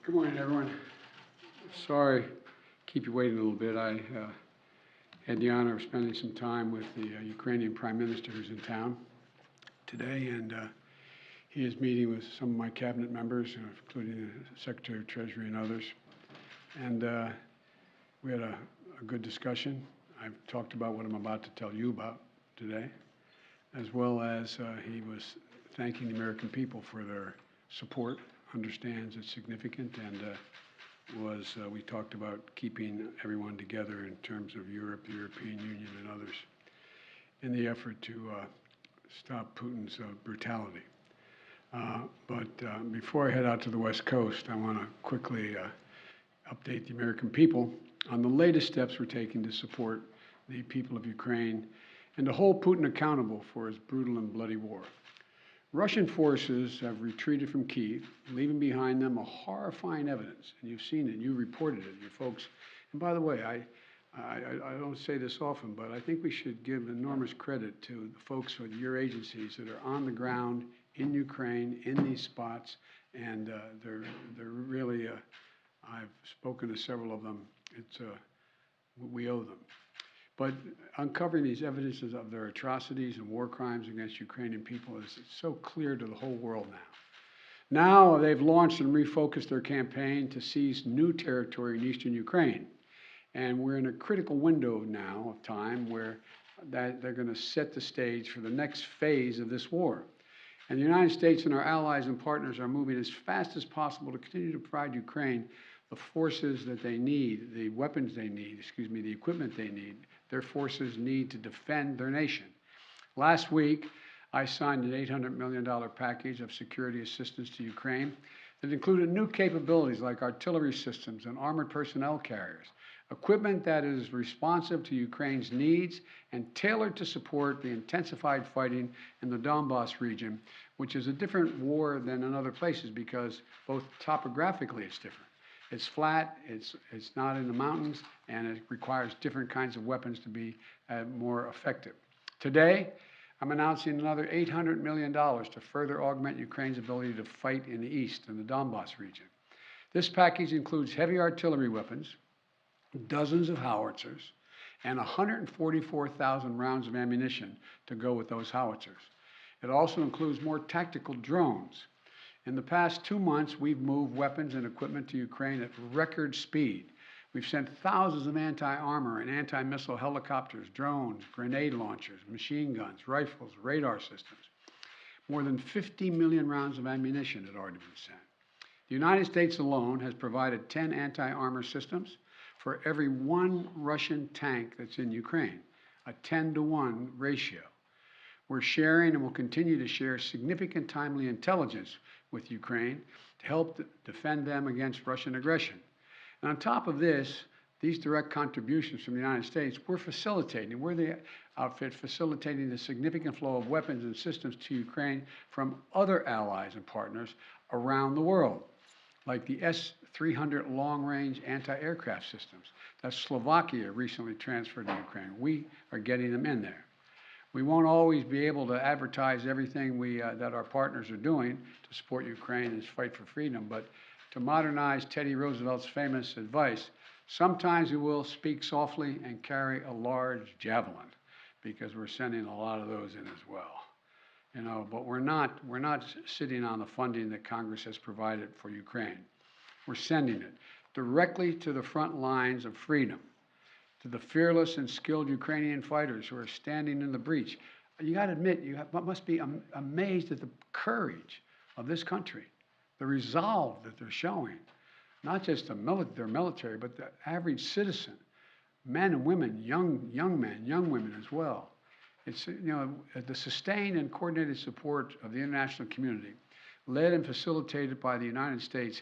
Good morning, everyone. Sorry, keep you waiting a little bit. I had the honor of spending some time with the Ukrainian Prime Minister who's in town today, and he is meeting with some of my cabinet members, including the Secretary of Treasury and others. And we had a good discussion. I've talked about what I'm about to tell you about today, as well as he was thanking the American people for their support, understands it's significant, and we talked about keeping everyone together in terms of Europe, the European Union, and others in the effort to stop Putin's brutality. But before I head out to the West Coast, I want to quickly update the American people on the latest steps we're taking to support the people of Ukraine and to hold Putin accountable for his brutal and bloody war. Russian forces have retreated from Kyiv, leaving behind them a horrifying evidence, and you've seen it, you reported it, your folks. And by the way, I don't say this often, but I think we should give enormous credit to the folks with your agencies that are on the ground in Ukraine, in these spots, and they're really, I've spoken to several of them, we owe them. But uncovering these evidences of their atrocities and war crimes against Ukrainian people is so clear to the whole world now. Now they've launched and refocused their campaign to seize new territory in eastern Ukraine. And we're in a critical window now of time where they're going to set the stage for the next phase of this war. And the United States and our allies and partners are moving as fast as possible to continue to provide Ukraine the forces that they need, the weapons they need, the equipment they need, their forces need to defend their nation. Last week, I signed an $800 million package of security assistance to Ukraine that included new capabilities like artillery systems and armored personnel carriers, equipment that is responsive to Ukraine's needs and tailored to support the intensified fighting in the Donbas region, which is a different war than in other places because both topographically it's different. It's flat, it's not in the mountains, and it requires different kinds of weapons to be more effective. Today, I'm announcing another $800 million to further augment Ukraine's ability to fight in the east, in the Donbas region. This package includes heavy artillery weapons, dozens of howitzers, and 144,000 rounds of ammunition to go with those howitzers. It also includes more tactical drones. In the past 2 months, we've moved weapons and equipment to Ukraine at record speed. We've sent thousands of anti-armor and anti-missile helicopters, drones, grenade launchers, machine guns, rifles, radar systems. More than 50 million rounds of ammunition had already been sent. The United States alone has provided 10 anti-armor systems for every 1 Russian tank that's in Ukraine, a 10-to-1 ratio. We're sharing and will continue to share significant timely intelligence with Ukraine to help defend them against Russian aggression. And on top of this, these direct contributions from the United States, we're the outfit facilitating the significant flow of weapons and systems to Ukraine from other allies and partners around the world, like the S-300 long-range anti-aircraft systems that Slovakia recently transferred to Ukraine. We are getting them in there. We won't always be able to advertise everything that our partners are doing to support Ukraine and its fight for freedom, but to modernize Teddy Roosevelt's famous advice, sometimes we will speak softly and carry a large javelin, because we're sending a lot of those in as well. But we're not sitting on the funding that Congress has provided for Ukraine. We're sending it directly to the front lines of freedom, to the fearless and skilled Ukrainian fighters who are standing in the breach. You got to admit, must be amazed at the courage of this country, the resolve that they're showing, not just their military, but the average citizen, men and women, young men, young women as well. It's, the sustained and coordinated support of the international community, led and facilitated by the United States,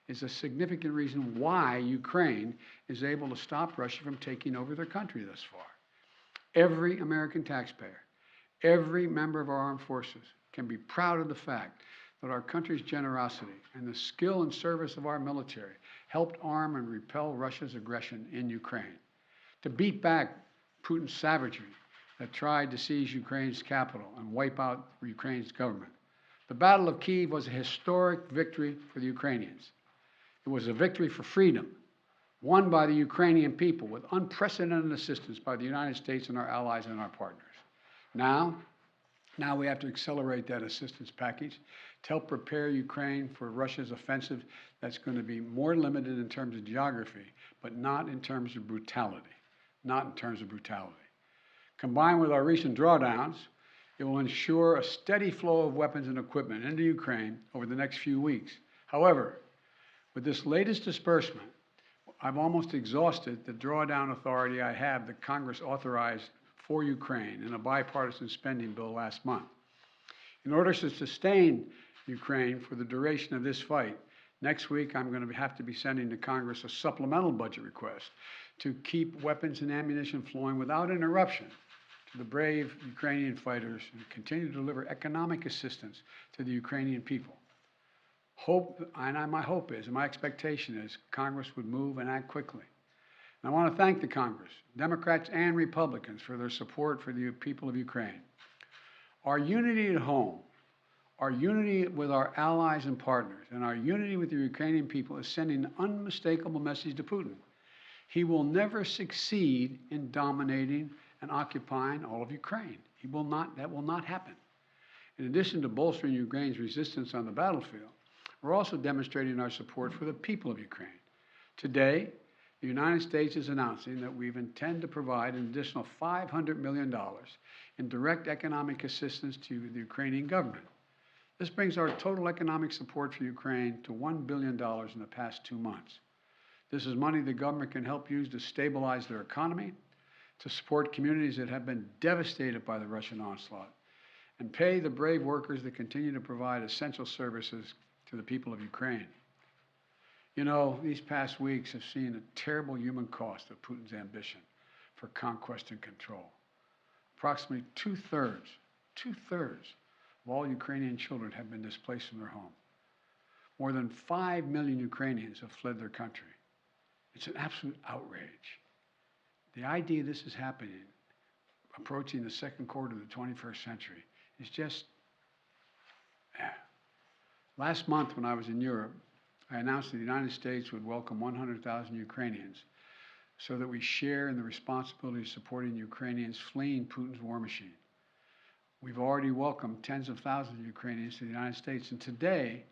is a significant reason why Ukraine is able to stop Russia from taking over their country thus far. Every American taxpayer, every member of our armed forces can be proud of the fact that our country's generosity and the skill and service of our military helped arm and repel Russia's aggression in Ukraine, to beat back Putin's savagery that tried to seize Ukraine's capital and wipe out Ukraine's government. The Battle of Kyiv was a historic victory for the Ukrainians. It was a victory for freedom, won by the Ukrainian people with unprecedented assistance by the United States and our allies and our partners. Now, now we have to accelerate that assistance package to help prepare Ukraine for Russia's offensive that's going to be more limited in terms of geography, but not in terms of brutality. Not in terms of brutality. Combined with our recent drawdowns, it will ensure a steady flow of weapons and equipment into Ukraine over the next few weeks. However, with this latest disbursement, I've almost exhausted the drawdown authority I have that Congress authorized for Ukraine in a bipartisan spending bill last month. In order to sustain Ukraine for the duration of this fight, next week I'm going to have to be sending to Congress a supplemental budget request to keep weapons and ammunition flowing without interruption to the brave Ukrainian fighters and continue to deliver economic assistance to the Ukrainian people. My hope is, and my expectation is, Congress would move and act quickly. And I want to thank the Congress, Democrats and Republicans, for their support for the people of Ukraine. Our unity at home, our unity with our allies and partners, and our unity with the Ukrainian people is sending an unmistakable message to Putin. He will never succeed in dominating and occupying all of Ukraine. That will not happen. In addition to bolstering Ukraine's resistance on the battlefield, we're also demonstrating our support for the people of Ukraine. Today, the United States is announcing that we intend to provide an additional $500 million in direct economic assistance to the Ukrainian government. This brings our total economic support for Ukraine to $1 billion in the past 2 months. This is money the government can help use to stabilize their economy, to support communities that have been devastated by the Russian onslaught, and pay the brave workers that continue to provide essential services to the people of Ukraine. You know, these past weeks have seen a terrible human cost of Putin's ambition for conquest and control. Approximately two-thirds of all Ukrainian children have been displaced from their home. More than 5 million Ukrainians have fled their country. It's an absolute outrage. The idea this is happening, approaching the second quarter of the 21st century, is just, Last month when I was in Europe, I announced that the United States would welcome 100,000 Ukrainians so that we share in the responsibility of supporting Ukrainians fleeing Putin's war machine. We've already welcomed tens of thousands of Ukrainians to the United States, and today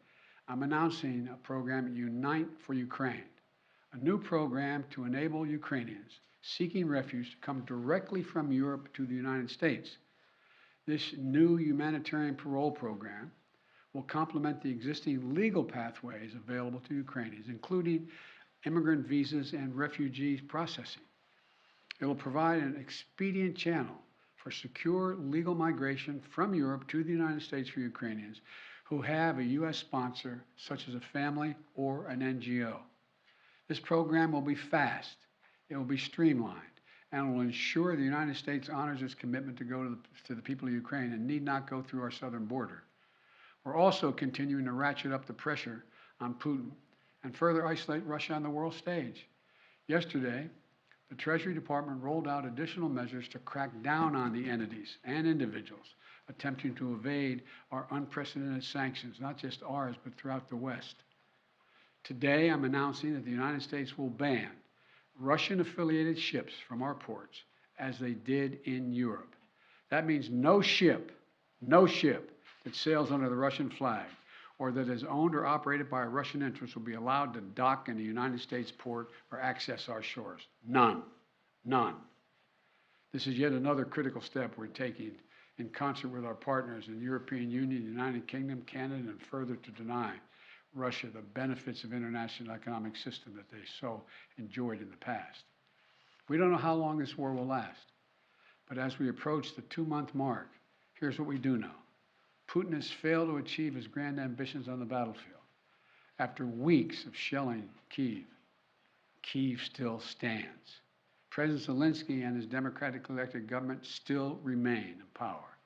I'm announcing a program, Unite for Ukraine, a new program to enable Ukrainians seeking refuge to come directly from Europe to the United States. This new humanitarian parole program will complement the existing legal pathways available to Ukrainians, including immigrant visas and refugees processing. It will provide an expedient channel for secure legal migration from Europe to the United States for Ukrainians who have a U.S. sponsor, such as a family or an NGO. This program will be fast, it will be streamlined, and will ensure the United States honors its commitment to go to the people of Ukraine and need not go through our southern border. We're also continuing to ratchet up the pressure on Putin and further isolate Russia on the world stage. Yesterday, the Treasury Department rolled out additional measures to crack down on the entities and individuals attempting to evade our unprecedented sanctions, not just ours, but throughout the West. Today, I'm announcing that the United States will ban Russian-affiliated ships from our ports, as they did in Europe. That means no ship that sails under the Russian flag or that is owned or operated by a Russian interest will be allowed to dock in a United States port or access our shores. None. This is yet another critical step we're taking in concert with our partners in the European Union, the United Kingdom, Canada, and further to deny Russia the benefits of international economic system that they so enjoyed in the past. We don't know how long this war will last, but as we approach the 2-month mark, here's what we do know. Putin has failed to achieve his grand ambitions on the battlefield. After weeks of shelling Kyiv, Kyiv still stands. President Zelensky and his democratically elected government still remain in power.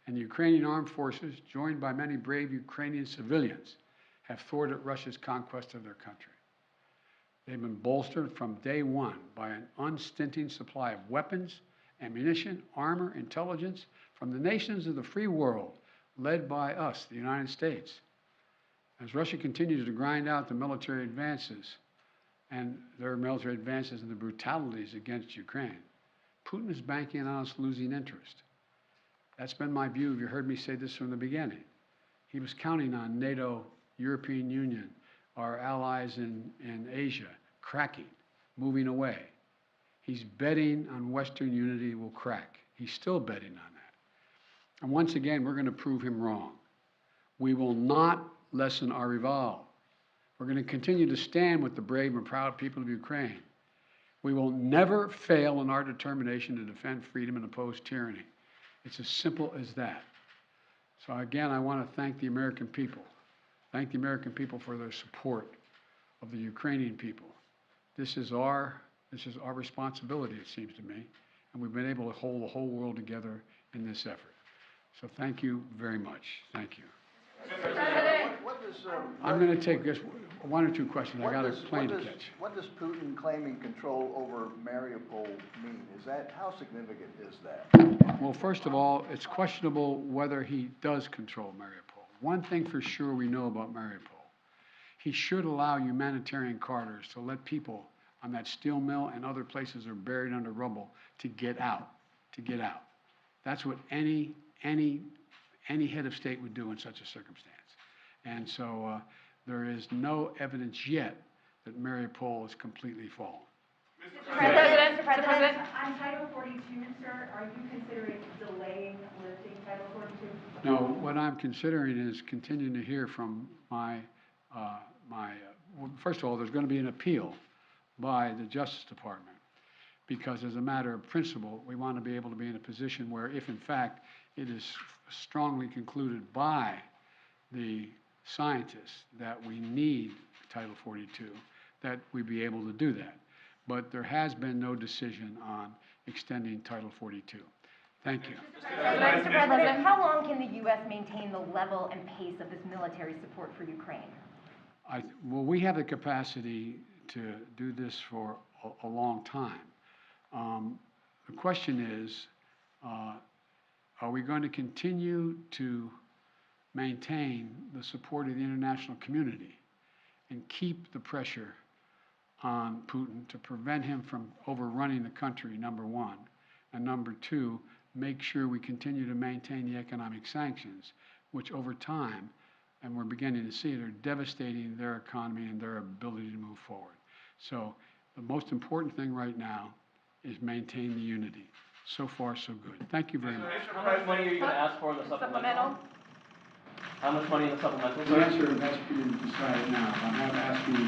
And the Ukrainian armed forces, joined by many brave Ukrainian civilians, have thwarted Russia's conquest of their country. They've been bolstered from day one by an unstinting supply of weapons, ammunition, armor, intelligence from the nations of the free world, led by us, the United States. As Russia continues to grind out the military advances and their military advances and the brutalities against Ukraine, Putin is banking on us losing interest. That's been my view. You heard me say this from the beginning. He was counting on NATO, European Union, our allies in Asia, cracking, moving away. He's betting on Western unity will crack. He's still betting on that. And once again, we're going to prove him wrong. We will not lessen our resolve. We're going to continue to stand with the brave and proud people of Ukraine. We will never fail in our determination to defend freedom and oppose tyranny. It's as simple as that. So again, I want to thank the American people. Thank the American people for their support of the Ukrainian people. This is our responsibility, it seems to me, and we've been able to hold the whole world together in this effort. So thank you very much. Thank you. I'm going to take just one or two questions. I got a plane to catch. What does Putin claiming control over Mariupol mean? How significant is that? Well, first of all, it's questionable whether he does control Mariupol. One thing for sure we know about Mariupol, he should allow humanitarian corridors to let people on that steel mill and other places that are buried under rubble to get out, That's what any head of state would do in such a circumstance. And so there is no evidence yet that Mariupol is completely fallen. Mr. President. On Title 42, sir, are you considering delaying lifting Title 42? No, what I'm considering is continuing to hear from well, first of all, there's going to be an appeal by the Justice Department, because as a matter of principle, we want to be able to be in a position where if in fact it is strongly concluded by the scientists that we need Title 42, that we be able to do that. But there has been no decision on extending Title 42. Thank you. Mr. President, how long can the U.S. maintain the level and pace of this military support for Ukraine? Well, we have the capacity to do this for a long time. The question is, are we going to continue to maintain the support of the international community and keep the pressure on Putin to prevent him from overrunning the country, number one, and number two, make sure we continue to maintain the economic sanctions, which over time, and we're beginning to see it, are devastating their economy and their ability to move forward. So the most important thing right now is maintain the unity. So far, so good. Thank you very much. How much money are you going to ask for in the supplemental? How much money in the supplemental? The answer, that's being decided now. I'm not asking